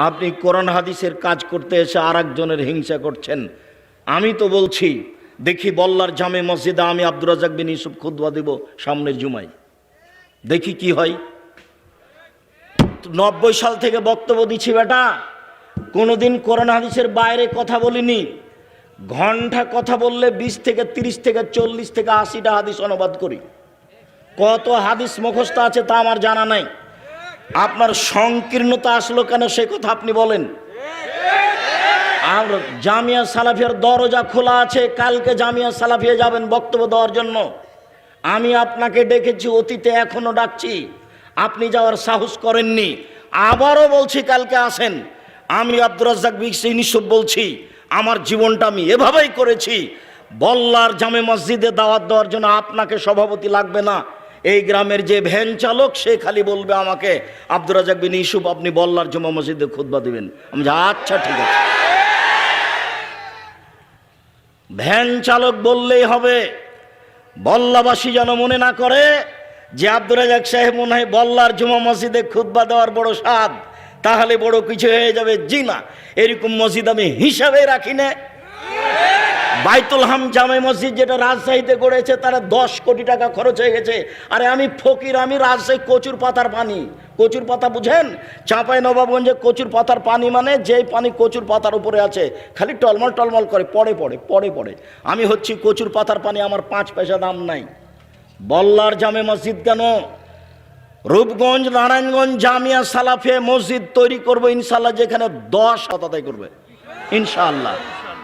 আপনি কোরআন হাদিসের কাজ করতে এসে আর একজনের হিংসা করছেন। আমি তো বলছি, দেখি বল্লার জামে মসজিদে আমি আব্দুর রাজ্জাক বিন ইউসুফ খুতবা দেব সামনের জুমায়, দেখি কি হয়। 90 সাল থেকে বক্তব্য দিচ্ছি বেটা, কোনোদিন কোরআন হাদিসের বাইরে কথা বলিনি। ঘন্টা কথা বললে 20 থেকে 30 থেকে 40 থেকে 80টা হাদিস অনুবাদ করি। কত হাদিস মুখস্থ আছে তা আমার জানা নাই। আপনার সংকীর্ণতা আসলো কেন সে কথা আপনি বলেন। আর জামিয়া সালাফিয়ার দরজা খোলা আছে, কালকে জামিয়া সালাফিয়া যাবেন বক্তব্য দেওয়ার জন্য। আমি আপনাকে ডেকেছি অতীতে, এখনো ডাকছি, আপনি যাওয়ার সাহস করেননি। আবারও বলছি কালকে আসেন। আমি আব্দুর রাজ্জাক বিন ইউসুফ বলছি, আমার জীবনটা আমি এভাবেই করেছি। বল্লার জামে মসজিদে দাওয়াত দেওয়ার জন্য আপনাকে সভাপতি লাগবে না। এই গ্রামের যে ভ্যান চালক সে খালি বলবে আমাকে, আব্দুর রাজ্জাক বিন ইউসুফ আপনি বল্লার জামে মসজিদে খুতবা দিবেন। আমি আচ্ছা ঠিক আছে। ভ্যান চালক বললেই হবে, বল্লাবাসী যেন মনে না করে যে আব্দুর রাজ্জাক সাহেব মনে হয় বল্লার জুমা মসজিদে খুতবা দেওয়ার বড় স্বাদ, তাহলে বড় কিছু হয়ে যাবে। জি না, এরকম মসজিদ আমি হিসাবে রাখি না। বাইতুল হাম জামে মসজিদ যেটা রাজশাহীতে গড়েছে তারা 10 কোটি টাকা খরচ হয়ে গেছে। আরে আমি ফকির, আমি রাজশাহী কচুর পাতার পানি। কচুর পাতা বুঝেন? চাঁপাই নবাবগঞ্জে কচুর পাতার পানি মানে যেই পানি কচুর পাতার উপরে আছে, খালি টলমল টলমল করে পড়ে। আমি হচ্ছি কচুর পাতার পানি, আমার 5 পয়সা দাম নাই। বল্লার জামে মসজিদ কেন? রূপগঞ্জ নারায়ণগঞ্জ জামিয়া সালাফে মসজিদ তৈরি করবো ইনশাল্লাহ, যেখানে 10 আদায় করবে ইনশাআল্লাহ।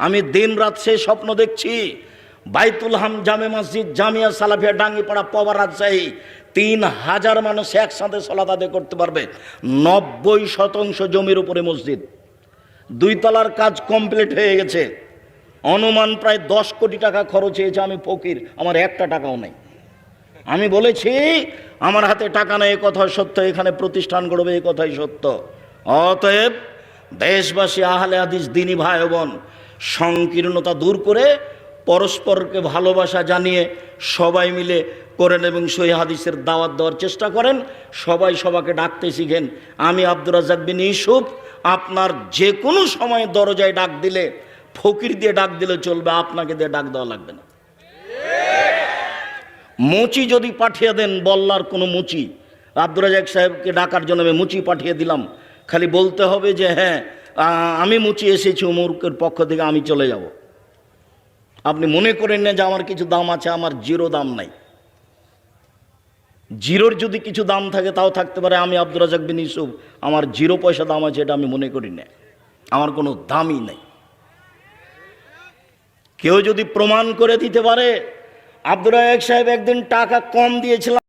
আমি দিন রাত সেই স্বপ্ন দেখছি। বাইতুল হাম জামে মসজিদ জামিয়া সালাফিয়া ডাঙ্গিপাড়া পবা রাজশাহী 3000 মানুষ একসাথে সালাত আদায় করতে পারবে। 90% জমির উপরে মসজিদ। 2 তলার কাজ কমপ্লিট হয়ে গেছে। অনুমান প্রায় 10 কোটি টাকা খরচ হয়েছে। আমি ফকির, আমার একটা টাকাও নাই। আমি বলেছি আমার হাতে টাকা নেই, এ কথা সত্য। এখানে প্রতিষ্ঠান গড়বে, এ কথাই সত্য। অতএব দেশবাসী, আহলে হাদিস, দিনী ভাই বোন, সংকীর্ণতা দূর করে পরস্পরকে ভালোবাসা জানিয়ে সবাই মিলে করেন এবং সহিহ হাদিসের দাওয়াত দেওয়ার চেষ্টা করেন। সবাই সবাইকে ডাকতে শিখেন। আমি আব্দুর রাজ্জাক বিন ইউসুফ আপনার যে কোনো সময় দরজায় ডাক দিলে, ফকির দিয়ে ডাক দিলে চলবে, আপনাকে দিয়ে ডাক দেওয়া লাগবে না। মুচি যদি পাঠিয়ে দেন, বল্লার কোনো মুচি, আব্দুর রাজ্জাক সাহেবকে ডাকার জন্য আমি মুচি পাঠিয়ে দিলাম, খালি বলতে হবে যে হ্যাঁ আমি মুচি এসেছি অমুকের পক্ষ থেকে, আমি চলে যাব। আপনি মনে করেন না যে আমার কিছু দাম আছে, আমার জিরো দাম নাই। জিরোর যদি কিছু দাম থাকে তাও থাকতে পারে। আমি আব্দুর রাজ্জাক বিন ইউসুফ, আমার 0 পয়সা দাম আছে, এটা আমি মনে করি না। আমার কোনো দামই নাই। কেউ যদি প্রমাণ করে দিতে পারে আব্দুর রাজ্জাক সাহেব একদিন টাকা কম দিয়েছিলাম